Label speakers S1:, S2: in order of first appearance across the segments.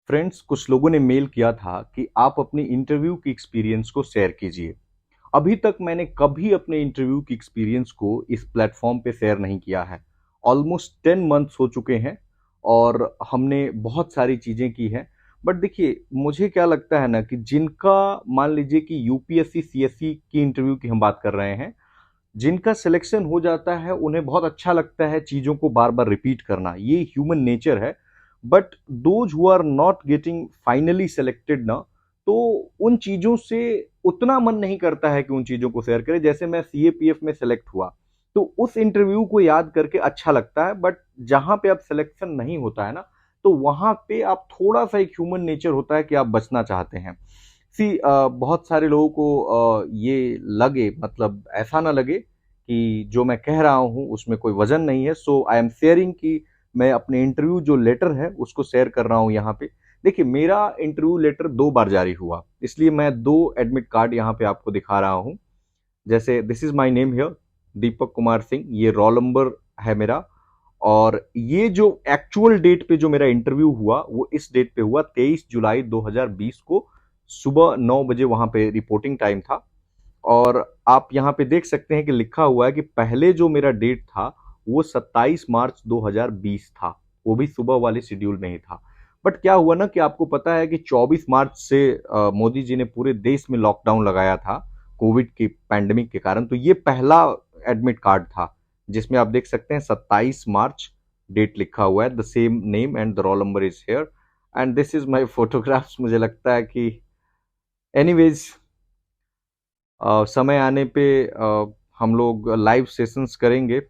S1: Friends, कुछ लोगों ने मेल किया था कि आप अपनी इंटरव्यू की एक्सपीरियंस को शेयर कीजिए। अभी तक मैंने कभी अपने इंटरव्यू की एक्सपीरियंस को इस प्लेटफॉर्म पे शेयर नहीं किया है। ऑलमोस्ट 10 मंथ्स हो चुके हैं और हमने बहुत सारी चीज़ें की हैं। बट देखिए, मुझे क्या लगता है ना कि जिनका मान लीजिए कि यूपीएससी, सीएससी की इंटरव्यू की हम बात कर रहे हैं, जिनका सिलेक्शन हो जाता है उन्हें बहुत अच्छा लगता है चीज़ों को बार-बार रिपीट करना, ये ह्यूमन नेचर है। But those who are not getting finally selected ना, तो उन चीज़ों से उतना मन नहीं करता है कि उन चीज़ों को शेयर करें। जैसे मैं सीएपीएफ में सेलेक्ट हुआ, तो उस इंटरव्यू को याद करके अच्छा लगता है, बट जहाँ पे अब सिलेक्शन नहीं होता है ना, तो वहाँ पे आप थोड़ा-सा एक ह्यूमन नेचर होता है कि आप बचना चाहते हैं। बहुत सारे लोगों को ये लगे, मतलब ऐसा ना लगे कि जो मैं कह रहा हूँ उसमें कोई वजन नहीं है, सो आई एम शेयरिंग कि मैं अपने इंटरव्यू जो लेटर है उसको शेयर कर रहा हूँ यहाँ पे। देखिए, मेरा इंटरव्यू लेटर 2 बार जारी हुआ, इसलिए मैं 2 एडमिट कार्ड यहाँ पे आपको दिखा रहा हूँ। जैसे this is my name here, Deepak Kumar Singh, ये रोल नंबर है मेरा। और ये जो एक्चुअल डेट पे जो मेरा इंटरव्यू हुआ, वो इस डेट पे हुआ 23 जुलाई 2020 को, सुबह 9 बजे वहाँ पे रिपोर्टिंग टाइम था। और आप यहाँ पे देख सकते हैं कि लिखा हुआ है कि पहले जो मेरा डेट था, वो 27 मार्च 2020 था, वो भी सुबह वाले शेड्यूल में ही था। बट क्या हुआ ना कि आपको पता है कि 24 मार्च से मोदी जी ने पूरे देश में लॉकडाउन लगाया था कोविड की पैंडेमिक के कारण। तो ये पहला एडमिट कार्ड था जिसमें आप देख सकते हैं 27 मार्च डेट लिखा हुआ है, the same name and the roll number is here and this is my photographs. मुझे लगता है कि एनीवेज, समय आने पे हम लोग लाइव सेशंस करेंगे।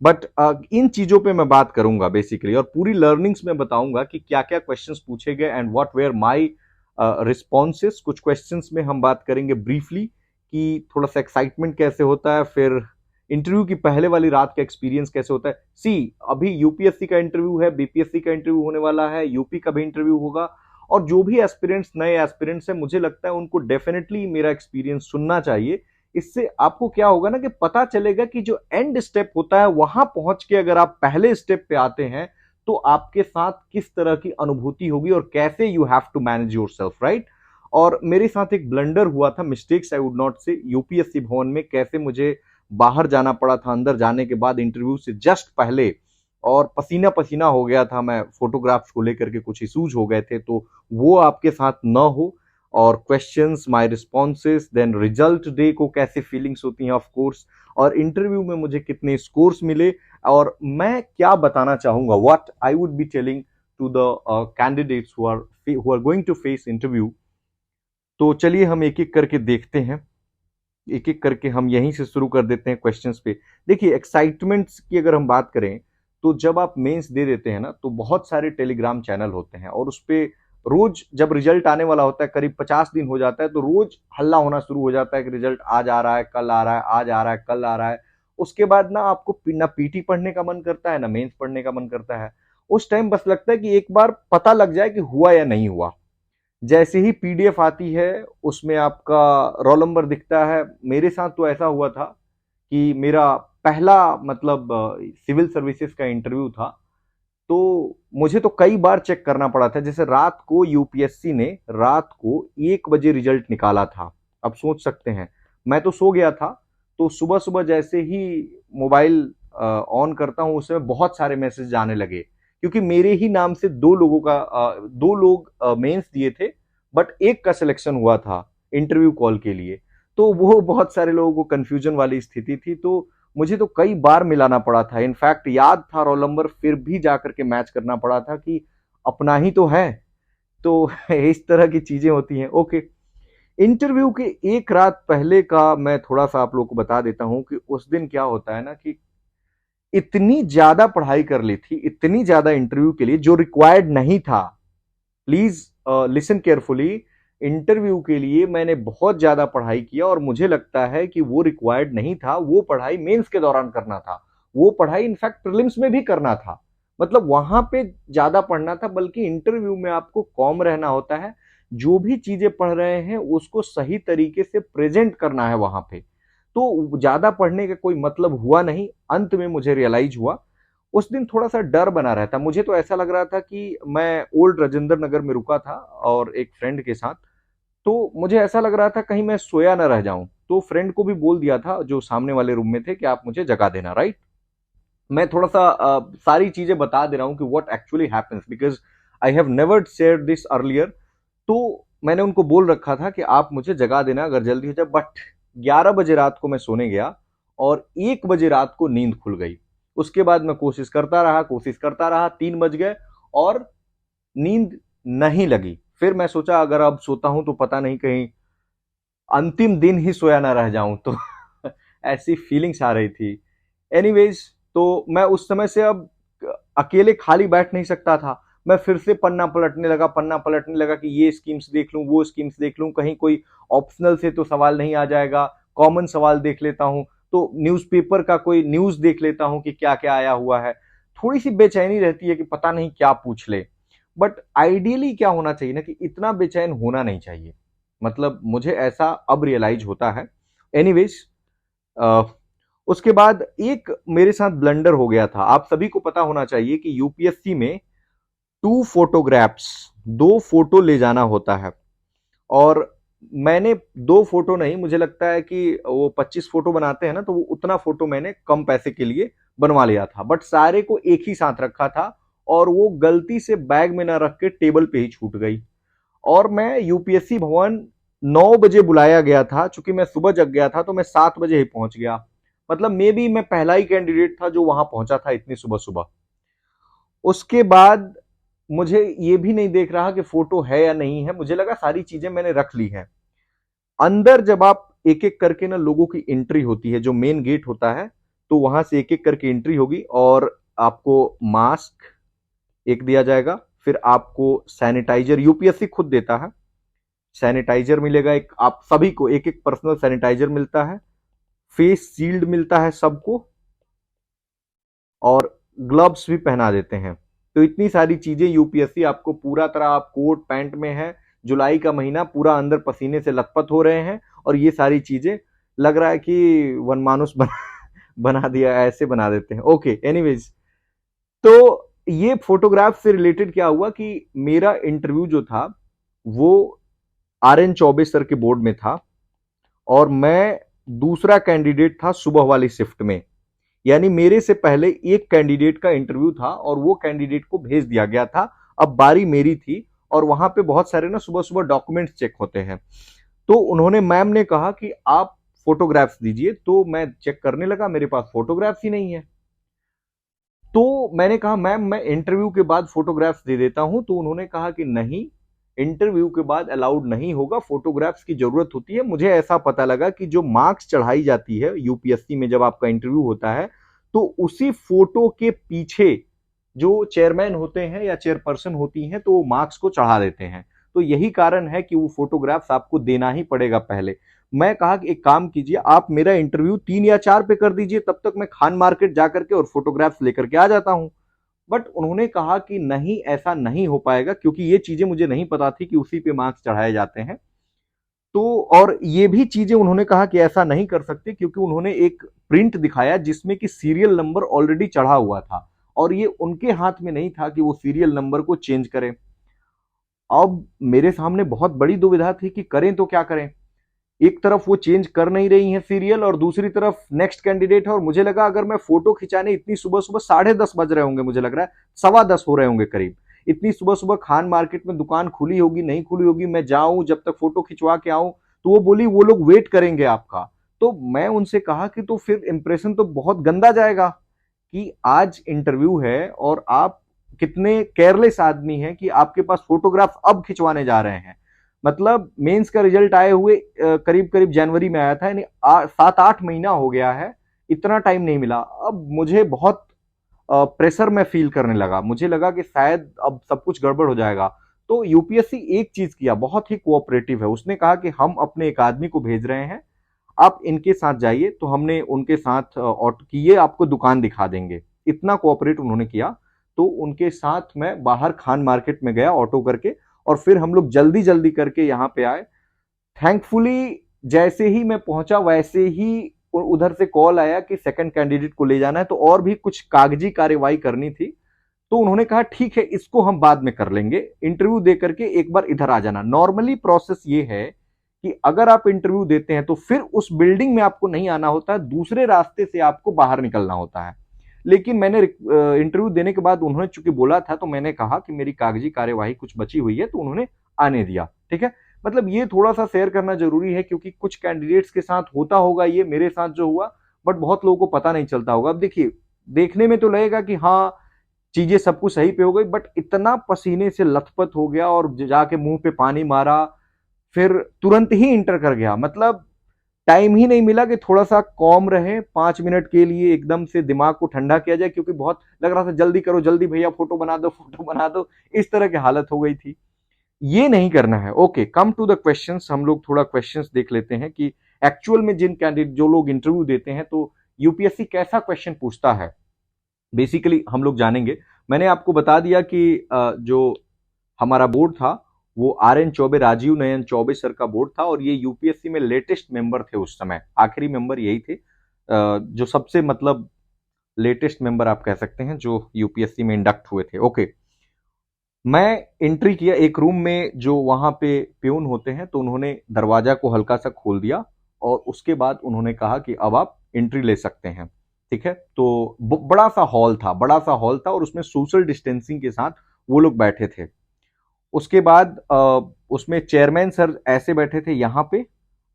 S1: बट इन चीज़ों पे मैं बात करूंगा बेसिकली, और पूरी लर्निंग्स में बताऊंगा कि क्या क्या क्वेश्चंस पूछे गए and what were my responses. कुछ क्वेश्चंस में हम बात करेंगे ब्रीफली कि थोड़ा सा एक्साइटमेंट कैसे होता है, फिर इंटरव्यू की पहले वाली रात का एक्सपीरियंस कैसे होता है। अभी यूपीएससी का इंटरव्यू है, बीपीएससी का इंटरव्यू होने वाला है, यूपी का भी इंटरव्यू होगा। और जो भी एस्पिरेंट्स, नए एस्पिरेंट्स हैं, मुझे लगता है उनको डेफिनेटली मेरा एक्सपीरियंस सुनना चाहिए। इससे आपको क्या होगा ना कि पता चलेगा कि जो एंड स्टेप होता है वहां पहुंच के अगर आप पहले स्टेप पे आते हैं तो आपके साथ किस तरह की अनुभूति होगी और कैसे you have to manage yourself, right. और मेरे साथ एक ब्लंडर हुआ था, mistakes I would not say, UPSC Bhavan में कैसे मुझे बाहर जाना पड़ा था अंदर जाने के बाद इंटरव्यू से जस्ट पहले, और पसीना पसीना हो गया था मैं, फोटोग्राफ्स को लेकर के कुछ इश्यूज हो गए थे, तो वो आपके साथ न हो। और questions, my responses, then result day को कैसे फीलिंग्स होती हैं ऑफ कोर्स, और इंटरव्यू में मुझे कितने स्कोर्स मिले, और मैं क्या बताना चाहूंगा, what I would be telling to the candidates who are going to face interview. तो चलिए हम एक एक करके देखते हैं, एक एक करके हम यहीं से शुरू कर देते हैं क्वेश्चंस पे। देखिए, एक्साइटमेंट्स की अगर हम बात करें, तो जब आप मेंस दे देते हैं ना, तो बहुत सारे टेलीग्राम चैनल होते हैं और उस पे रोज जब रिजल्ट आने वाला होता है, करीब 50 दिन हो जाता है, तो रोज हल्ला होना शुरू हो जाता है कि रिजल्ट आज आ रहा है, कल आ रहा है, आज आ रहा है, कल आ रहा है। उसके बाद ना आपको ना पीटी पढ़ने का मन करता है, ना मेंस पढ़ने का मन करता है। उस टाइम बस लगता है कि एक बार पता लग जाए कि हुआ या नहीं हुआ। जैसे ही पीडीएफ आती है, उसमें आपका रोल नंबर दिखता है। मेरे साथ तो ऐसा हुआ था कि मेरा पहला, मतलब सिविल सर्विसेज का इंटरव्यू था, तो मुझे तो कई बार चेक करना पड़ा था। जैसे रात को यूपीएससी ने रात को 1 बजे रिजल्ट निकाला था। अब सोच सकते हैं, मैं तो सो गया था, तो सुबह सुबह जैसे ही मोबाइल ऑन करता हूँ, उसमें बहुत सारे मैसेज आने लगे, क्योंकि मेरे ही नाम से 2 लोग मेंस दिए थे, बट एक का सिलेक्शन हुआ था इंटरव्यू कॉल के लिए। तो वो बहुत सारे लोगों को कंफ्यूजन वाली स्थिति थी, तो मुझे तो कई बार मिलाना पड़ा था। इनफैक्ट याद था रोल नंबर, फिर भी जाकर के मैच करना पड़ा था कि अपना ही तो है। तो इस तरह की चीजें होती हैं। ओके, इंटरव्यू के एक रात पहले का मैं थोड़ा सा आप लोग को बता देता हूं कि उस दिन क्या होता है ना कि इतनी ज्यादा पढ़ाई कर ली थी, इतनी ज्यादा इंटरव्यू के लिए जो रिक्वायर्ड नहीं था। Please listen carefully. इंटरव्यू के लिए मैंने बहुत ज्यादा पढ़ाई किया और मुझे लगता है कि वो रिक्वायर्ड नहीं था। वो पढ़ाई मेंस के दौरान करना था, वो पढ़ाई इनफैक्ट प्रीलिम्स में भी करना था। मतलब वहां पे ज्यादा पढ़ना था, बल्कि इंटरव्यू में आपको कॉम रहना होता है। जो भी चीजें पढ़ रहे हैं उसको सही तरीके से प्रेजेंट करना है वहां पे। तो ज्यादा पढ़ने का कोई मतलब हुआ नहीं, अंत में मुझे रियलाइज हुआ। उस दिन थोड़ा-सा डर बना रहता। मुझे तो ऐसा लग रहा था कि मैं ओल्ड राजेंद्र नगर में रुका था और एक फ्रेंड के साथ, तो मुझे ऐसा लग रहा था कहीं मैं सोया ना रह जाऊँ। तो फ्रेंड को भी बोल दिया था जो सामने वाले रूम में थे कि आप मुझे जगा देना, राइट? मैं थोड़ा-सा सारी चीज़ें बता दे रहा हूँ कि what actually happens because I have never shared this earlier. तो मैंने उनको बोल रखा था कि आप मुझे जगा देना अगर जल्दी हो जाए, बट 11 बजे रात को मैं सोने गया और 1 बजे रात को नींद खुल गई। उसके बाद मैं कोशिश करता रहा, 3 बज गए और नींद नहीं लगी। फिर मैं सोचा अगर अब सोता हूँ तो पता नहीं कहीं अंतिम दिन ही सोया ना रह जाऊँ, तो ऐसी फीलिंग्स आ रही थी। एनीवेज़, तो मैं उस समय से अब अकेले खाली बैठ नहीं सकता था। मैं फिर से पन्ना पलटने लगा कि ये स्कीम्स देख लूँ, वो स्कीम्स देख लूँ, कहीं कोई ऑप्शनल से तो सवाल नहीं आ जाएगा, कॉमन सवाल देख लेता हूँ, तो न्यूज़पेपर का कोई न्यूज़ देख लेता हूँ कि क्या-क्या आया हुआ है। थोड़ी-सी बेचैनी रहती है कि पता नहीं क्या पूछ ले। बट आइडियली क्या होना चाहिए ना कि इतना बेचैन होना नहीं चाहिए। मतलब मुझे ऐसा अब रियलाइज़ होता है। एनीवेज़, अ, उसके बाद एक मेरे साथ ब्लंडर हो गया था। आप सभी को पता होना चाहिए कि यूपीएससी में 2 फोटोग्राफ्स, 2 फोटो ले जाना होता है और मैंने 2 फोटो नहीं, मुझे लगता है कि वो 25 फोटो बनाते हैं ना, तो वो उतना फोटो मैंने कम पैसे के लिए बनवा लिया था। बट सारे को एक ही साथ रखा था और वो गलती से बैग में ना रख के टेबल पे ही छूट गई। और मैं यूपीएससी भवन 9 बजे बुलाया गया था, चूंकि मैं सुबह जग गया था तो मैं 7 बजे ही पहुंच गया। मतलब मे बी मैं पहला ही कैंडिडेट था जो वहां पहुंचा था इतनी सुबह सुबह। उसके बाद मुझे ये भी नहीं देख रहा कि फोटो है या नहीं है, मुझे लगा सारी चीजें मैंने रख ली हैं। अंदर जब आप एक एक करके ना लोगों की एंट्री होती है, जो मेन गेट होता है, तो वहां से एक एक करके एंट्री होगी और आपको मास्क एक दिया जाएगा, फिर आपको सैनिटाइजर यूपीएससी खुद देता है, सैनिटाइजर मिलेगा, एक आप सभी को एक एक पर्सनल सैनिटाइजर मिलता है, फेस शील्ड मिलता है सबको और ग्लव्स भी पहना देते हैं। तो इतनी सारी चीजें यूपीएससी आपको पूरा तरह, आप कोट पैंट में है, जुलाई का महीना पूरा अंदर पसीने से लथपथ हो रहे हैं और ये सारी चीजें लग रहा है कि वनमानुष बना दिया, ऐसे बना देते हैं। ओके, एनीवेज, तो ये फोटोग्राफ से रिलेटेड क्या हुआ कि मेरा इंटरव्यू जो था वो आर एन चौबे सर के बोर्ड में था और मैं दूसरा कैंडिडेट था सुबह वाली शिफ्ट में। यानी मेरे से पहले एक कैंडिडेट का इंटरव्यू था और वो कैंडिडेट को भेज दिया गया था। अब बारी मेरी थी और वहां पे बहुत सारे ना सुबह सुबह डॉक्यूमेंट्स चेक होते हैं। तो उन्होंने, मैम ने कहा कि आप फोटोग्राफ्स दीजिए, तो मैं चेक करने लगा, मेरे पास फोटोग्राफ्स ही नहीं है। तो मैंने कहा मैम मैं इंटरव्यू के बाद फोटोग्राफ्स दे देता हूं, तो उन्होंने कहा कि नहीं, इंटरव्यू के बाद अलाउड नहीं होगा, फोटोग्राफ्स की जरूरत होती है। मुझे ऐसा पता लगा कि जो मार्क्स चढ़ाई जाती है यूपीएससी में जब आपका इंटरव्यू होता है, तो उसी फोटो के पीछे जो चेयरमैन होते हैं या चेयरपर्सन होती हैं, तो वो मार्क्स को चढ़ा देते हैं। तो यही कारण है कि वो फोटोग्राफ्स आपको देना ही पड़ेगा पहले। मैं कहा कि एक काम कीजिए, आप मेरा इंटरव्यू 3 या 4 पे कर दीजिए, तब तक मैं खान मार्केट जाकर के और फोटोग्राफ्स लेकर के आ जाता हूं। बट उन्होंने कहा कि नहीं, ऐसा नहीं हो पाएगा, क्योंकि ये चीजें मुझे नहीं पता थी कि उसी पे मार्क्स चढ़ाए जाते हैं। तो और ये भी चीजें उन्होंने कहा कि ऐसा नहीं कर सकते, क्योंकि उन्होंने एक प्रिंट दिखाया जिसमें कि सीरियल नंबर ऑलरेडी चढ़ा हुआ था और ये उनके हाथ में नहीं था कि वो सीरियल नंबर को चेंज करें। अब मेरे सामने बहुत बड़ी दुविधा थी कि करें तो क्या करें। एक तरफ वो चेंज कर नहीं रही है सीरियल और दूसरी तरफ नेक्स्ट कैंडिडेट है, और मुझे लगा अगर मैं फोटो खिंचाने इतनी सुबह सुबह, 10:30 बज रहे होंगे, मुझे लग रहा है 10:15 हो रहे होंगे करीब, इतनी सुबह सुबह खान मार्केट में दुकान खुली होगी नहीं खुली होगी, मैं जाऊं जब तक फोटो खिंचवा के आऊं, तो वो बोली वो लोग वेट करेंगे आपका। तो मैं उनसे कहा कि तो फिर इंप्रेशन तो बहुत गंदा जाएगा कि आज इंटरव्यू है और आप कितने केयरलेस आदमी हैं कि आपके पास फोटोग्राफ अब खिंचवाने जा रहे हैं। मतलब मेंस का रिजल्ट आए हुए करीब करीब जनवरी में आया था, यानी 7-8 महीना हो गया है, इतना टाइम नहीं मिला। अब मुझे बहुत प्रेशर में फील करने लगा, मुझे लगा कि शायद अब सब कुछ गड़बड़ हो जाएगा। तो यूपीएससी एक चीज किया, बहुत ही कोऑपरेटिव है, उसने कहा कि हम अपने एक आदमी को भेज रहे हैं, आप इनके साथ जाइए। तो हमने उनके साथ ऑटो किए, आपको दुकान दिखा देंगे, इतना कोऑपरेट उन्होंने किया। तो उनके साथ मैं बाहर खान मार्केट में गया ऑटो करके और फिर हम लोग जल्दी जल्दी करके यहाँ पे आए। थैंकफुली जैसे ही मैं पहुंचा वैसे ही उधर से कॉल आया कि सेकंड कैंडिडेट को ले जाना है, तो और भी कुछ कागजी कार्यवाही करनी थी। तो उन्होंने कहा ठीक है, इसको हम बाद में कर लेंगे, इंटरव्यू दे करके एक बार इधर आ जाना। नॉर्मली प्रोसेस ये है कि अगर आप इंटरव्यू देते हैं तो फिर उस बिल्डिंग में आपको नहीं आना होता है, दूसरे रास्ते से आपको बाहर निकलना होता है। लेकिन मैंने इंटरव्यू देने के बाद उन्होंने चूंकि बोला था, तो मैंने कहा कि मेरी कागजी कार्यवाही कुछ बची हुई है, तो उन्होंने आने दिया। ठीक है, मतलब ये थोड़ा सा शेयर करना जरूरी है, क्योंकि कुछ कैंडिडेट्स के साथ होता होगा ये, मेरे साथ जो हुआ, बट बहुत लोगों को पता नहीं चलता होगा। अब देखिए, देखने में तो लगेगा कि हाँ चीजें सब कुछ सही पे हो गई, बट इतना पसीने से लथपथ हो गया और जाके मुंह पे पानी मारा, फिर तुरंत ही इंटर कर गया। मतलब टाइम ही नहीं मिला कि थोड़ा सा कॉम रहे, 5 मिनट के लिए एकदम से दिमाग को ठंडा किया जाए, क्योंकि बहुत लग रहा था जल्दी करो, जल्दी भैया फोटो बना दो, फोटो बना दो, इस तरह की हालत हो गई थी। ये नहीं करना है। Okay, come to the questions. हम लोग थोड़ा क्वेश्चंस देख लेते हैं कि एक्चुअल में जिन कैंडिडेट जो लोग इंटरव्यू देते हैं तो यूपीएससी कैसा क्वेश्चन पूछता है, बेसिकली हम लोग जानेंगे। मैंने आपको बता दिया कि जो हमारा बोर्ड था वो RN चौबे, राजीव नयन चौबे सर का बोर्ड था, और ये यूपीएससी में लेटेस्ट मेंबर थे उस समय, आखिरी मेंबर यही थे, जो सबसे मतलब लेटेस्ट मेंबर आप कह सकते हैं जो यूपीएससी में इंडक्ट हुए थे। ओके, मैं एंट्री किया एक रूम में, जो वहां पे प्यून होते हैं, तो उन्होंने दरवाजा को हल्का सा खोल दिया और उसके बाद उन्होंने कहा कि अब आप एंट्री ले सकते हैं। ठीक है, तो बड़ा सा हॉल था, बड़ा सा हॉल था, और उसमें सोशल डिस्टेंसिंग के साथ वो लोग बैठे थे। उसके बाद उसमें चेयरमैन सर ऐसे बैठे थे यहाँ पे,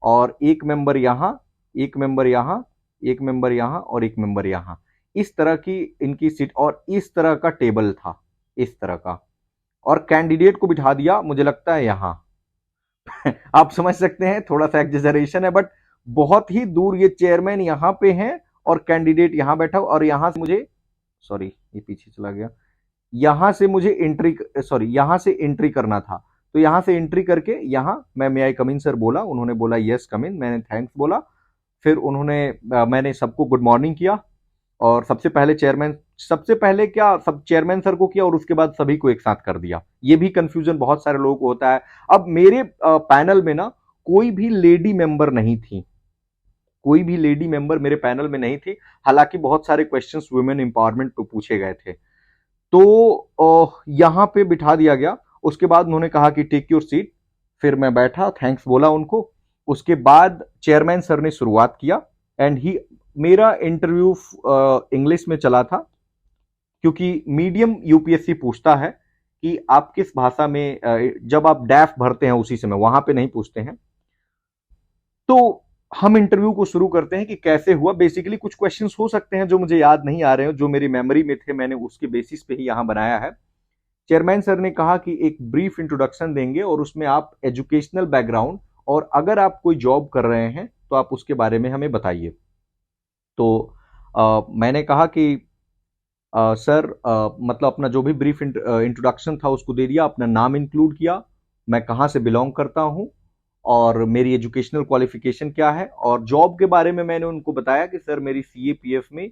S1: और एक मेंबर यहाँ, एक मेंबर यहाँ, एक मेंबर यहाँ, और एक मेंबर यहाँ। इस तरह की इनकी सीट, और इस तरह का टेबल था, इस तरह का। और कैंडिडेट को बिठा दिया, मुझे लगता है यहाँ। आप समझ सकते हैं, थोड़ा सा एग्जेजरेशन है, बट बहुत ही दूर ये चेयरमैन यहाँ पे हैं और कैंडिडेट यहाँ बैठा, और यहाँ से मुझे, सॉरी ये पीछे चला गया, यहां से मुझे एंट्री, सॉरी यहां से एंट्री करना था। तो यहां से एंट्री करके यहां मैं मे आई कम इन सर बोला, उन्होंने बोला यस कम इन, मैंने थैंक्स बोला। फिर उन्होंने मैंने सबको गुड मॉर्निंग किया, और सबसे पहले चेयरमैन, सबसे पहले क्या, सब चेयरमैन सर को किया और उसके बाद सभी को एक साथ कर दिया। ये भी कंफ्यूजन बहुत सारे लोगों को होता है। अब मेरे पैनल में ना कोई भी लेडी मेंबर नहीं थी, कोई भी लेडी मेंबर मेरे पैनल में नहीं थी, हालांकि बहुत सारे क्वेश्चंस वुमेन एम्पावरमेंट पे पूछे गए थे। तो यहां पे बिठा दिया गया। उसके बाद उन्होंने कहा कि टेक योर सीट, फिर मैं बैठा, थैंक्स बोला उनको। उसके बाद चेयरमैन सर ने शुरुआत किया, एंड ही, मेरा इंटरव्यू इंग्लिश में चला था, क्योंकि मीडियम यूपीएससी पूछता है कि आप किस भाषा में, जब आप डैफ भरते हैं उसी समय, वहां पे नहीं पूछते हैं। तो हम इंटरव्यू को शुरू करते हैं कि कैसे हुआ। बेसिकली कुछ क्वेश्चंस हो सकते हैं जो मुझे याद नहीं आ रहे हो, जो मेरी मेमोरी में थे, मैंने उसके बेसिस पे ही यहां बनाया है। चेयरमैन सर ने कहा कि एक ब्रीफ इंट्रोडक्शन देंगे, और उसमें आप एजुकेशनल बैकग्राउंड, और अगर आप कोई जॉब कर रहे हैं तो आप उसके बारे में हमें बताइए। तो मैंने कहा कि सर, मतलब अपना जो भी ब्रीफ इंट्रोडक्शन था उसको दे दिया, अपना नाम इंक्लूड किया, मैं कहाँ से बिलोंग करता हूँ, और मेरी एजुकेशनल क्वालिफिकेशन क्या है, और जॉब के बारे में मैंने उनको बताया कि सर मेरी सीएपीएफ में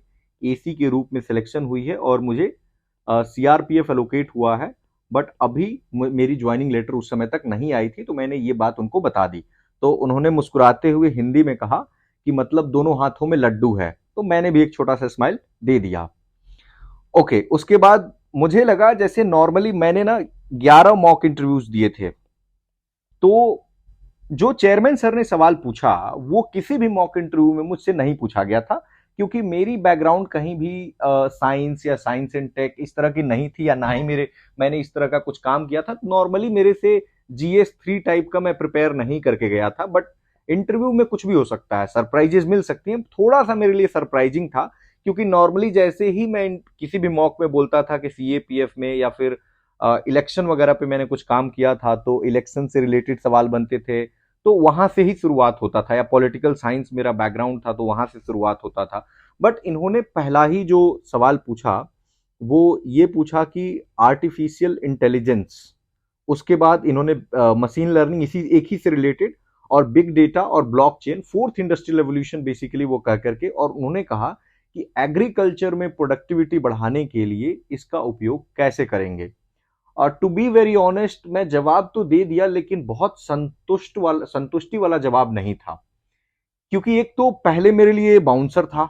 S1: एसी के रूप में सिलेक्शन हुई है, और मुझे सीआरपीएफ एलोकेट हुआ है, बट अभी मेरी ज्वाइनिंग लेटर उस समय तक नहीं आई थी। तो मैंने ये बात उनको बता दी। तो उन्होंने मुस्कुराते हुए हिंदी में कहा कि मतलब दोनों हाथों में लड्डू है। तो मैंने भी एक छोटा सा स्माइल दे दिया। ओके, उसके बाद मुझे लगा जैसे नॉर्मली मैंने ना 11 मॉक इंटरव्यूज दिए थे, तो जो चेयरमैन सर ने सवाल पूछा वो किसी भी मॉक इंटरव्यू में मुझसे नहीं पूछा गया था, क्योंकि मेरी बैकग्राउंड कहीं भी साइंस या साइंस एंड टेक इस तरह की नहीं थी, या ना ही मैंने इस तरह का कुछ काम किया था। नॉर्मली मेरे से GS3 टाइप का मैं प्रिपेयर नहीं करके गया था, बट इंटरव्यू में कुछ भी हो सकता है, सरप्राइजेस मिल सकती हैं। थोड़ा सा मेरे लिए सरप्राइजिंग था, क्योंकि नॉर्मली जैसे ही मैं किसी भी मॉक में बोलता था कि CAPF में या फिर इलेक्शन वगैरह पे मैंने कुछ काम किया था, तो इलेक्शन से रिलेटेड सवाल बनते थे, तो वहां से ही शुरुआत होता था, या पॉलिटिकल साइंस मेरा बैकग्राउंड था तो वहां से शुरुआत होता था। बट इन्होंने पहला ही जो सवाल पूछा वो ये पूछा कि आर्टिफिशियल इंटेलिजेंस, उसके बाद इन्होंने मशीन लर्निंग, इसी एक ही से रिलेटेड, और बिग डेटा और blockchain, fourth industrial revolution basically वो कह करके, और उन्होंने कहा कि एग्रीकल्चर में प्रोडक्टिविटी बढ़ाने के लिए इसका उपयोग कैसे करेंगे। और टू बी वेरी ऑनेस्ट, मैं जवाब तो दे दिया, लेकिन बहुत संतुष्टि वाला जवाब नहीं था। क्योंकि एक तो पहले मेरे लिए बाउंसर था,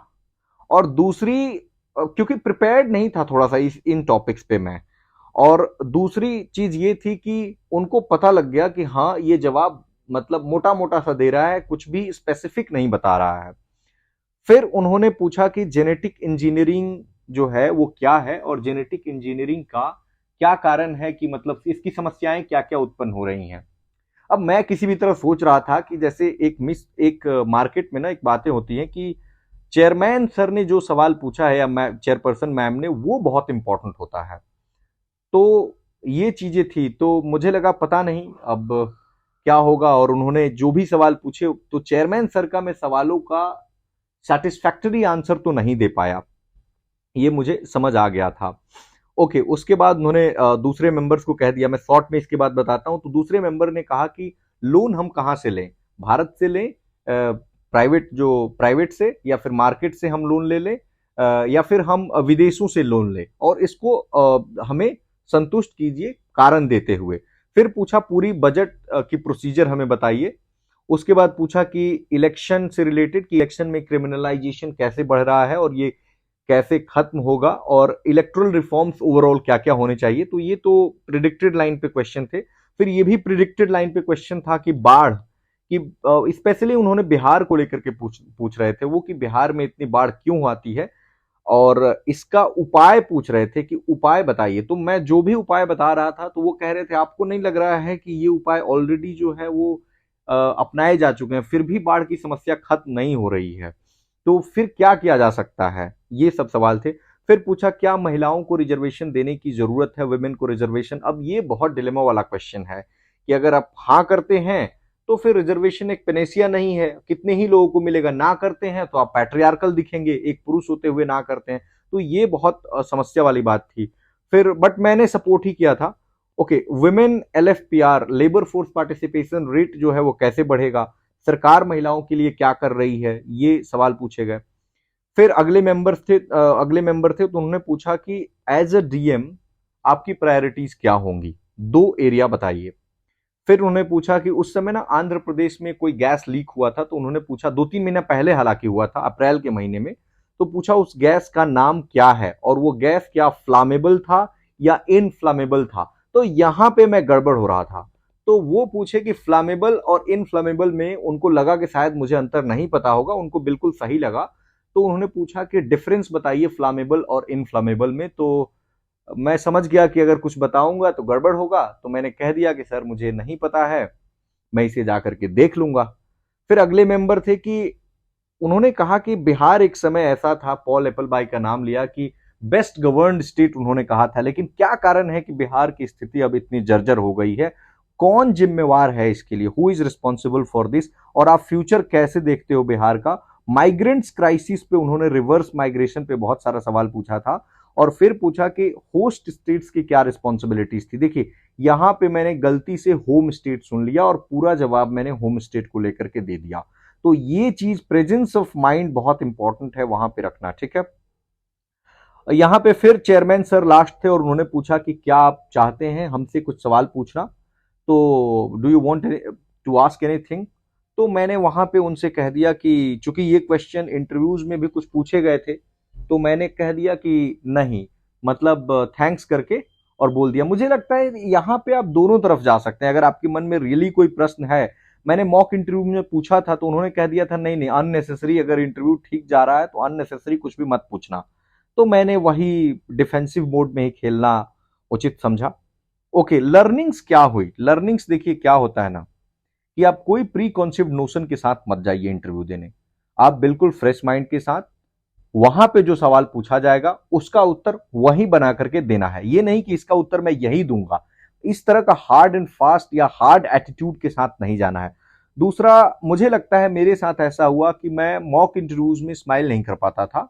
S1: और दूसरी क्योंकि प्रिपेयर्ड नहीं था थोड़ा सा इन टॉपिक्स पे मैं, और दूसरी चीज ये थी कि उनको पता लग गया कि हाँ ये जवाब मतलब मोटा मोटा सा दे रहा है, कुछ भी स्पेसिफिक नहीं बता रहा है। फिर उन्होंने पूछा कि जेनेटिक इंजीनियरिंग जो है वो क्या है, और जेनेटिक इंजीनियरिंग का क्या कारण है कि मतलब इसकी समस्याएं क्या क्या उत्पन्न हो रही हैं। अब मैं किसी भी तरह सोच रहा था कि जैसे एक मार्केट में ना एक बातें होती हैं कि चेयरमैन सर ने जो सवाल पूछा है या चेयरपर्सन मैम ने, वो बहुत इंपॉर्टेंट होता है। तो ये चीजें थी, तो मुझे लगा पता नहीं अब क्या होगा, और उन्होंने जो भी सवाल पूछे तो चेयरमैन सर का मैं सवालों का सेटिस्फैक्टरी आंसर तो नहीं दे पाया, ये मुझे समझ आ गया था। ओके, उसके बाद उन्होंने दूसरे मेंबर्स को कह दिया, मैं शॉर्ट में इसके बाद बताता हूं। तो दूसरे मेंबर ने कहा कि लोन हम कहां से लें, भारत से लें, प्राइवेट से, या फिर मार्केट से हम लोन ले लें, या फिर हम विदेशों से लोन लें, और इसको हमें संतुष्ट कीजिए कारण देते हुए। फिर पूछा पूरी बजट की प्रोसीजर हमें बताइए। उसके बाद पूछा कि इलेक्शन से रिलेटेड, कि इलेक्शन में क्रिमिनलाइजेशन कैसे बढ़ रहा है और ये कैसे खत्म होगा, और इलेक्ट्रल रिफॉर्म्स ओवरऑल क्या क्या होने चाहिए। तो ये तो प्रिडिक्टेड लाइन पे क्वेश्चन थे। फिर ये भी प्रिडिक्टेड लाइन पे क्वेश्चन था कि बाढ़ कि स्पेशली उन्होंने बिहार को लेकर के पूछ रहे थे वो, कि बिहार में इतनी बाढ़ क्यों आती है, और इसका उपाय पूछ रहे थे कि उपाय बताइए। तो मैं जो भी उपाय बता रहा था तो वो कह रहे थे आपको नहीं लग रहा है कि ये उपाय ऑलरेडी जो है वो अपनाए जा चुके हैं, फिर भी बाढ़ की समस्या खत्म नहीं हो रही है, तो फिर क्या किया जा सकता है, ये सब सवाल थे। फिर पूछा क्या महिलाओं को रिजर्वेशन देने की जरूरत है, वुमेन को रिजर्वेशन। अब ये बहुत डिलेमा वाला क्वेश्चन है कि अगर आप हाँ करते हैं तो फिर रिजर्वेशन एक पेनेसिया नहीं है, कितने ही लोगों को मिलेगा, ना करते हैं तो आप पैट्रियार्कल दिखेंगे, एक पुरुष होते हुए ना करते हैं। तो ये बहुत समस्या वाली बात थी। फिर बट मैंने सपोर्ट ही किया था। Okay, women LFPR, labour force participation rate जो है वो कैसे बढ़ेगा, सरकार महिलाओं के लिए क्या कर रही है, ये सवाल पूछे गए। फिर अगले मेंबर थे तो उन्होंने पूछा कि एज अ डीएम आपकी प्रायोरिटीज क्या होंगी, दो एरिया बताइए। फिर उन्होंने पूछा कि उस समय ना आंध्र प्रदेश में कोई गैस लीक हुआ था, तो उन्होंने पूछा 2-3 महीना पहले हालांकि हुआ था, अप्रैल के महीने में। तो पूछा उस गैस का नाम क्या है, और वो गैस क्या फ्लामेबल था या इनफ्लामेबल था। तो यहां पे मैं गड़बड़ हो रहा था। तो वो पूछे कि फ्लामेबल और इनफ्लामेबल में उनको लगा कि शायद मुझे अंतर नहीं पता होगा, उनको बिल्कुल सही लगा। तो उन्होंने पूछा कि डिफरेंस बताइए फ्लामेबल और इनफ्लामेबल में। तो मैं समझ गया कि अगर कुछ बताऊंगा तो गड़बड़ होगा, तो मैंने कह दिया कि सर मुझे नहीं पता है, मैं इसे जाकर के देख लूंगा। फिर अगले मेंबर थे कि उन्होंने कहा कि बिहार एक समय ऐसा था, पॉल एप्पलबाई का नाम लिया, कि बेस्ट गवर्नड स्टेट उन्होंने कहा था, लेकिन क्या कारण है कि बिहार की स्थिति अब इतनी जर्जर हो गई है, कौन जिम्मेवार है इसके लिए, who is responsible for this, और आप फ्यूचर कैसे देखते हो बिहार का। माइग्रेंट्स क्राइसिस पे उन्होंने, रिवर्स माइग्रेशन पे बहुत सारा सवाल पूछा था। और फिर पूछा कि होस्ट स्टेट्स की क्या रिस्पॉन्सिबिलिटीज थी। देखिए यहां पे मैंने गलती से होम स्टेट सुन लिया और पूरा जवाब मैंने होम स्टेट को लेकर के दे दिया। तो ये चीज प्रेजेंस ऑफ माइंड बहुत इंपॉर्टेंट है वहां पे रखना, ठीक है। यहां पे फिर चेयरमैन सर लास्ट थे और उन्होंने पूछा कि क्या आप चाहते हैं हमसे कुछ सवाल पूछना, तो do you want to ask anything. तो मैंने वहां पे उनसे कह दिया कि चूंकि ये क्वेश्चन इंटरव्यूज में भी कुछ पूछे गए थे, तो मैंने कह दिया कि नहीं, मतलब थैंक्स करके, और बोल दिया। मुझे लगता है यहाँ पे आप दोनों तरफ जा सकते हैं, अगर आपके मन में रियली कोई प्रश्न है। मैंने मॉक इंटरव्यू में पूछा था तो उन्होंने कह दिया था नहीं नहीं अननेसेसरी, अगर इंटरव्यू ठीक जा रहा है तो अननेसेसरी कुछ भी मत पूछना। तो मैंने वही डिफेंसिव मोड में ही खेलना उचित समझा। ओके, लर्निंग्स क्या हुई। लर्निंग्स देखिए क्या होता है ना, कि आप कोई प्री कॉन्सेप्ट नोशन के साथ मत जाइए इंटरव्यू देने। आप बिल्कुल फ्रेश माइंड के साथ वहां पे जो सवाल पूछा जाएगा उसका उत्तर वही बना करके देना है। ये नहीं कि इसका उत्तर मैं यही दूंगा, इस तरह का हार्ड एंड फास्ट या हार्ड एटीट्यूड के साथ नहीं जाना है। दूसरा, मुझे लगता है मेरे साथ ऐसा हुआ कि मैं मॉक इंटरव्यूज में स्माइल नहीं कर पाता था।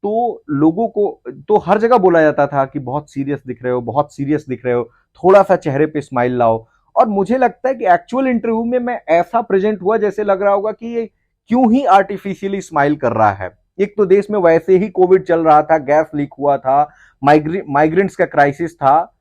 S1: तो लोगों को तो हर जगह बोला जाता था कि बहुत सीरियस दिख रहे हो, बहुत सीरियस दिख रहे हो, थोड़ा सा चेहरे पे स्माइल लाओ। और मुझे लगता है कि एक्चुअल इंटरव्यू में मैं ऐसा प्रेजेंट हुआ जैसे लग रहा होगा कि ये क्यों ही आर्टिफिशियली स्माइल कर रहा है। एक तो देश में वैसे ही कोविड चल रहा था, गैस लीक हुआ था, माइग्रेंट्स का क्राइसिस था,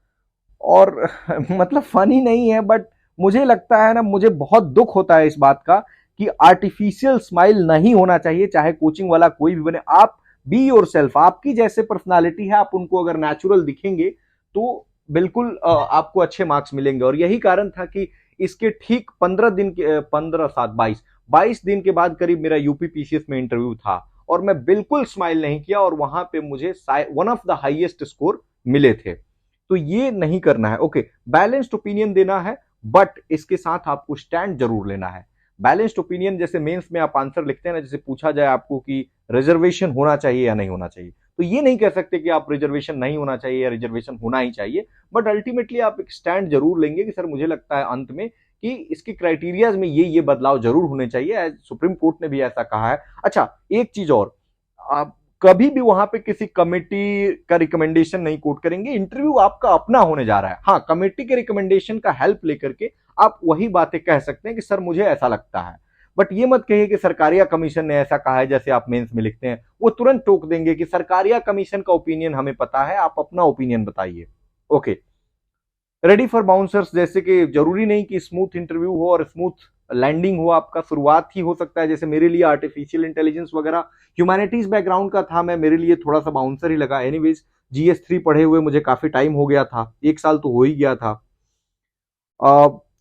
S1: और मतलब फनी नहीं है बट मुझे लगता है ना, मुझे बहुत दुख होता है इस बात का कि आर्टिफिशियल स्माइल नहीं होना चाहिए, चाहे कोचिंग वाला कोई भी बने। आप बी योरसेल्फ, आपकी जैसे पर्सनालिटी है, आप उनको अगर नेचुरल दिखेंगे तो बिल्कुल आपको अच्छे मार्क्स मिलेंगे। और यही कारण था कि इसके ठीक 15 दिन के 15 7 22 दिन के बाद करीब मेरा यूपी पीसीएस में इंटरव्यू था और मैं बिल्कुल स्माइल नहीं किया और वहां पे मुझे one of the highest score मिले थे। तो ये नहीं करना है। ओके, बैलेंस्ड ओपिनियन देना है, बट इसके साथ आपको स्टैंड जरूर लेना है। बैलेंस्ड ओपिनियन, जैसे मेंस में आप आंसर लिखते हैं ना, जैसे पूछा जाए आपको कि रिजर्वेशन होना चाहिए या नहीं होना चाहिए, तो ये नहीं कह सकते कि आप रिजर्वेशन नहीं होना चाहिए या रिजर्वेशन होना ही चाहिए, बट अल्टीमेटली आप एक स्टैंड जरूर लेंगे कि सर मुझे लगता है अंत में कि इसके क्राइटेरियाज में ये बदलाव जरूर होने चाहिए। सुप्रीम कोर्ट ने भी ऐसा कहा है। अच्छा, एक चीज और, आप कभी भी वहां पे किसी कमेटी का रिकमेंडेशन नहीं कोट करेंगे। इंटरव्यू आपका अपना होने जा रहा है। हाँ, कमेटी के रिकमेंडेशन का हेल्प लेकर के आप वही बातें कह सकते हैं कि सर मुझे ऐसा लगता है, बट ये मत कहिए कि सरकारिया कमीशन ने ऐसा कहा है। जैसे आप मेंस में लिखते हैं, वो तुरंत टोक देंगे कि सरकारिया कमीशन का ओपिनियन हमें पता है, आप अपना ओपिनियन बताइए। ओके, रेडी फॉर बाउंसर्स, जैसे कि जरूरी नहीं कि स्मूथ इंटरव्यू हो और स्मूथ लैंडिंग हो, आपका शुरुआत ही हो सकता है। जैसे मेरे लिए आर्टिफिशियल इंटेलिजेंस वगैरह ह्यूमैनिटीज बैकग्राउंड का था, मैं मेरे लिए थोड़ा सा बाउंसर ही लगा। एनीवेज, GS3 पढ़े हुए मुझे काफी टाइम हो गया था, 1 साल तो हो ही गया था।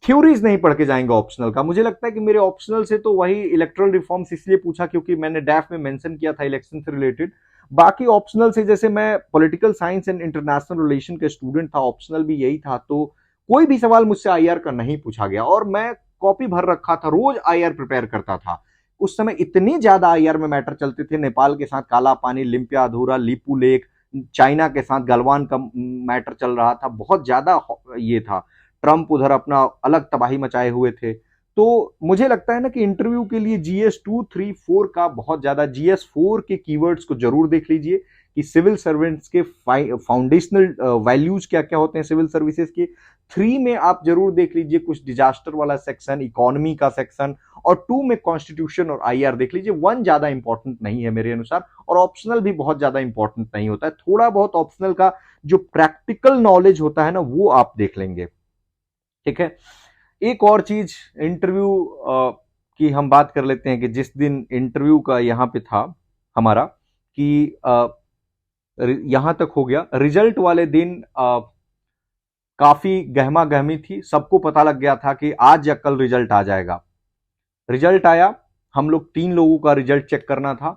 S1: थ्योरीज नहीं पढ़ के जाएंगे ऑप्शनल का। मुझे लगता है कि मेरे ऑप्शनल से तो वही इलेक्ट्रल रिफॉर्म्स इसलिए पूछा क्योंकि मैंने डैफ में मेंशन किया था इलेक्शन से रिलेटेड। बाकी ऑप्शनल से, जैसे मैं political science and international relation का स्टूडेंट था, ऑप्शनल भी यही था, तो कोई भी सवाल मुझसे IR का नहीं पूछा गया और मैं कॉपी भर रखा था, रोज IR प्रिपेयर करता था। उस समय इतनी ज्यादा IR में मैटर चलते थे, नेपाल के साथ काला पानी, लिम्पिया अधूरा, लिपू लेक, चाइना के साथ गलवान का मैटर चल रहा था, बहुत ज्यादा ये था। ट्रंप उधर अपना अलग तबाही मचाए हुए थे। तो मुझे लगता है ना कि इंटरव्यू के लिए GS2 3 4 का बहुत ज्यादा, GS4 के कीवर्ड्स को जरूर देख लीजिए कि सिविल सर्वेंट्स के फाउंडेशनल वैल्यूज क्या क्या होते हैं सिविल सर्विसेज के। 3 में आप जरूर देख लीजिए कुछ डिजास्टर वाला सेक्शन, इकोनॉमी का सेक्शन, और 2 में कॉन्स्टिट्यूशन और IR देख लीजिए। 1 ज्यादा इंपॉर्टेंट नहीं है मेरे अनुसार, और ऑप्शनल भी बहुत ज्यादा इंपॉर्टेंट नहीं होता है। थोड़ा बहुत ऑप्शनल का जो प्रैक्टिकल नॉलेज होता है ना, वो आप देख लेंगे। ठीक है, एक और चीज इंटरव्यू की हम बात कर लेते हैं कि जिस दिन इंटरव्यू का यहां पे था हमारा, कि यहां तक हो गया, रिजल्ट वाले दिन काफी गहमा गहमी थी, सबको पता लग गया था कि आज या कल रिजल्ट आ जाएगा। रिजल्ट आया, हम लोग 3 लोगों का रिजल्ट चेक करना था।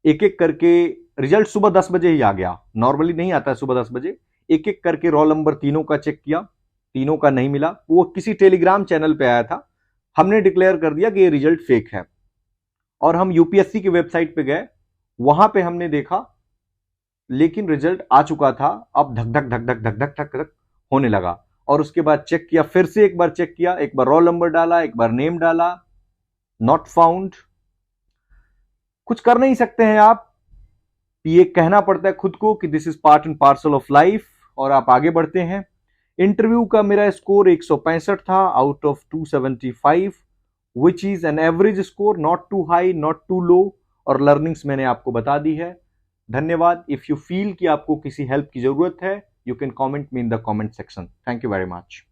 S1: एक एक करके रिजल्ट सुबह 10 बजे ही आ गया, नॉर्मली नहीं आता है सुबह 10 बजे। एक एक करके रोल नंबर तीनों का चेक किया, तीनों का नहीं मिला। वो किसी टेलीग्राम चैनल पे आया था, हमने डिक्लेयर कर दिया कि ये रिजल्ट फेक है, और हम UPSC की वेबसाइट पे गए, वहां पे हमने देखा, लेकिन रिजल्ट आ चुका था। अब धक धक धक धक धक धक धक धक होने लगा, और उसके बाद चेक किया, फिर से एक बार चेक किया, एक बार रोल नंबर डाला, एक बार नेम डाला, नॉट फाउंड। कुछ कर नहीं सकते हैं आप, ये कहना पड़ता है खुद को कि this is part and parcel of life, और आप आगे बढ़ते हैं। इंटरव्यू का मेरा स्कोर 165 था out of 275, which is an average score, not too high not too low, और लर्निंग्स मैंने आपको बता दी है। धन्यवाद। इफ यू फील कि आपको किसी हेल्प की जरूरत है, you can comment me in the comment section. Thank you very much.